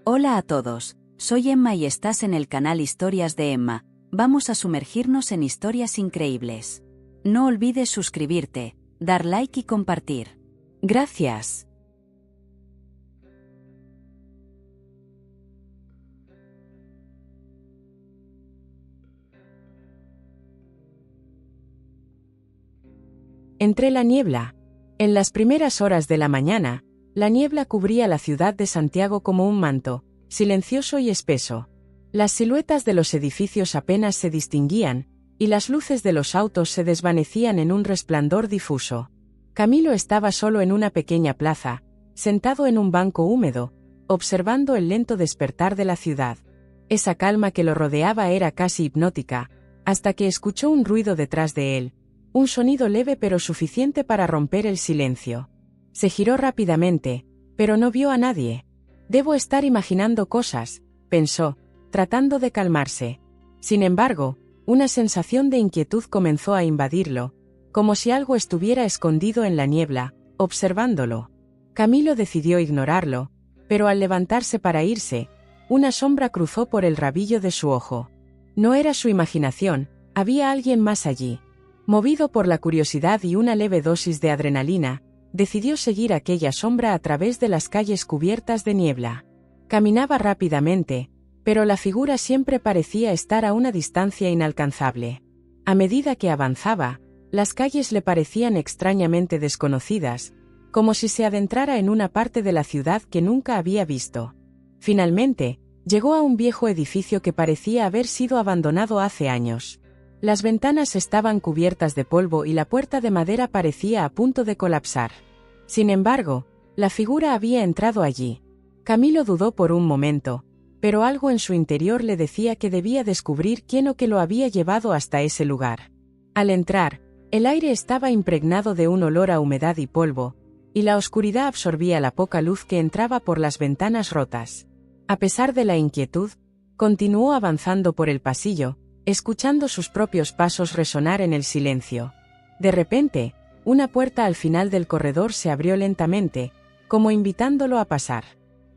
Hola a todos, soy Emma y estás en el canal Historias de Emma. Vamos a sumergirnos en historias increíbles. No olvides suscribirte, dar like y compartir. Gracias. Entre la niebla. En las primeras horas de la mañana, la niebla cubría la ciudad de Santiago como un manto, silencioso y espeso. Las siluetas de los edificios apenas se distinguían, y las luces de los autos se desvanecían en un resplandor difuso. Camilo estaba solo en una pequeña plaza, sentado en un banco húmedo, observando el lento despertar de la ciudad. Esa calma que lo rodeaba era casi hipnótica, hasta que escuchó un ruido detrás de él. Un sonido leve pero suficiente para romper el silencio. Se giró rápidamente, pero no vio a nadie. Debo estar imaginando cosas, pensó, tratando de calmarse. Sin embargo, una sensación de inquietud comenzó a invadirlo, como si algo estuviera escondido en la niebla, observándolo. Camilo decidió ignorarlo, pero al levantarse para irse, una sombra cruzó por el rabillo de su ojo. No era su imaginación, había alguien más allí. Movido por la curiosidad y una leve dosis de adrenalina, decidió seguir aquella sombra a través de las calles cubiertas de niebla. Caminaba rápidamente, pero la figura siempre parecía estar a una distancia inalcanzable. A medida que avanzaba, las calles le parecían extrañamente desconocidas, como si se adentrara en una parte de la ciudad que nunca había visto. Finalmente, llegó a un viejo edificio que parecía haber sido abandonado hace años. Las ventanas estaban cubiertas de polvo y la puerta de madera parecía a punto de colapsar. Sin embargo, la figura había entrado allí. Camilo dudó por un momento, pero algo en su interior le decía que debía descubrir quién o qué lo había llevado hasta ese lugar. Al entrar, el aire estaba impregnado de un olor a humedad y polvo, y la oscuridad absorbía la poca luz que entraba por las ventanas rotas. A pesar de la inquietud, continuó avanzando por el pasillo, escuchando sus propios pasos resonar en el silencio. De repente, una puerta al final del corredor se abrió lentamente, como invitándolo a pasar.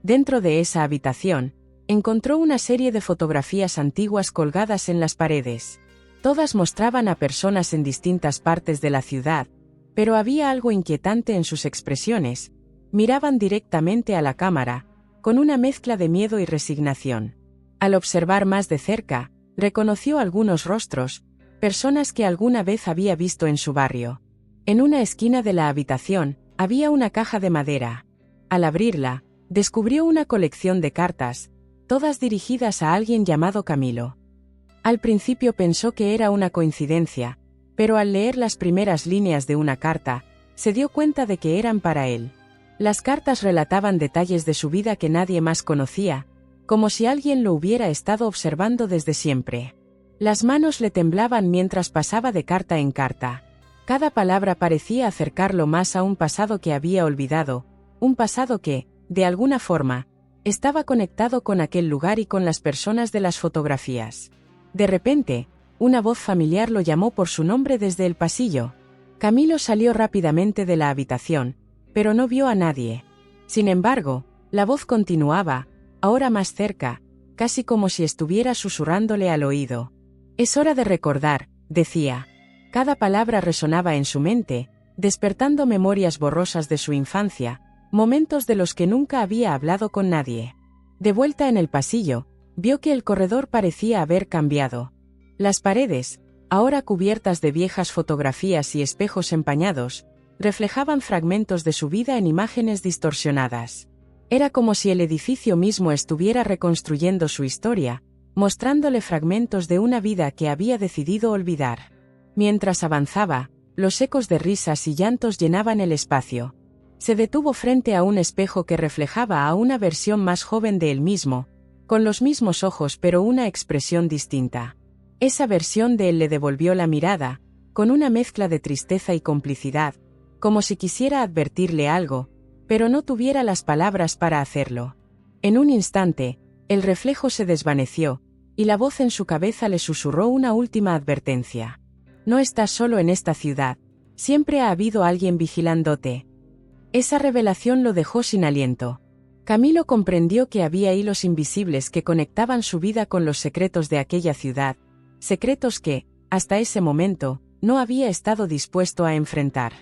Dentro de esa habitación, encontró una serie de fotografías antiguas colgadas en las paredes. Todas mostraban a personas en distintas partes de la ciudad, pero había algo inquietante en sus expresiones. Miraban directamente a la cámara, con una mezcla de miedo y resignación. Al observar más de cerca, reconoció algunos rostros, personas que alguna vez había visto en su barrio. En una esquina de la habitación, había una caja de madera. Al abrirla, descubrió una colección de cartas, todas dirigidas a alguien llamado Camilo. Al principio pensó que era una coincidencia, pero al leer las primeras líneas de una carta, se dio cuenta de que eran para él. Las cartas relataban detalles de su vida que nadie más conocía, como si alguien lo hubiera estado observando desde siempre. Las manos le temblaban mientras pasaba de carta en carta. Cada palabra parecía acercarlo más a un pasado que había olvidado, un pasado que, de alguna forma, estaba conectado con aquel lugar y con las personas de las fotografías. De repente, una voz familiar lo llamó por su nombre desde el pasillo. Camilo salió rápidamente de la habitación, pero no vio a nadie. Sin embargo, la voz continuaba, ahora más cerca, casi como si estuviera susurrándole al oído. «Es hora de recordar», decía. Cada palabra resonaba en su mente, despertando memorias borrosas de su infancia, momentos de los que nunca había hablado con nadie. De vuelta en el pasillo, vio que el corredor parecía haber cambiado. Las paredes, ahora cubiertas de viejas fotografías y espejos empañados, reflejaban fragmentos de su vida en imágenes distorsionadas. Era como si el edificio mismo estuviera reconstruyendo su historia, mostrándole fragmentos de una vida que había decidido olvidar. Mientras avanzaba, los ecos de risas y llantos llenaban el espacio. Se detuvo frente a un espejo que reflejaba a una versión más joven de él mismo, con los mismos ojos pero una expresión distinta. Esa versión de él le devolvió la mirada, con una mezcla de tristeza y complicidad, como si quisiera advertirle algo, pero no tuviera las palabras para hacerlo. En un instante, el reflejo se desvaneció, y la voz en su cabeza le susurró una última advertencia. «No estás solo en esta ciudad, siempre ha habido alguien vigilándote». Esa revelación lo dejó sin aliento. Camilo comprendió que había hilos invisibles que conectaban su vida con los secretos de aquella ciudad, secretos que, hasta ese momento, no había estado dispuesto a enfrentar.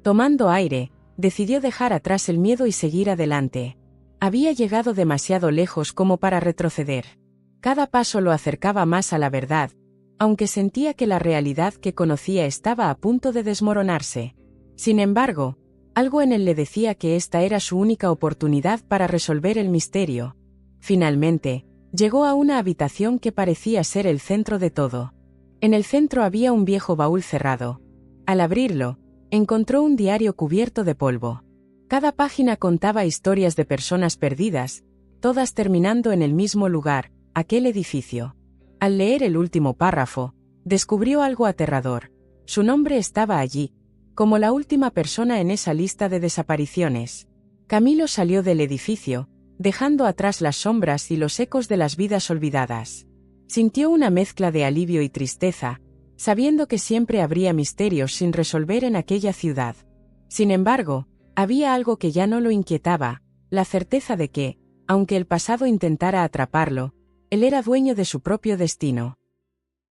Tomando aire, decidió dejar atrás el miedo y seguir adelante. Había llegado demasiado lejos como para retroceder. Cada paso lo acercaba más a la verdad, aunque sentía que la realidad que conocía estaba a punto de desmoronarse. Sin embargo, algo en él le decía que esta era su única oportunidad para resolver el misterio. Finalmente, llegó a una habitación que parecía ser el centro de todo. En el centro había un viejo baúl cerrado. Al abrirlo, encontró un diario cubierto de polvo. Cada página contaba historias de personas perdidas, todas terminando en el mismo lugar, aquel edificio. Al leer el último párrafo, descubrió algo aterrador. Su nombre estaba allí, como la última persona en esa lista de desapariciones. Camilo salió del edificio, dejando atrás las sombras y los ecos de las vidas olvidadas. Sintió una mezcla de alivio y tristeza, sabiendo que siempre habría misterios sin resolver en aquella ciudad. Sin embargo, había algo que ya no lo inquietaba, la certeza de que, aunque el pasado intentara atraparlo, él era dueño de su propio destino.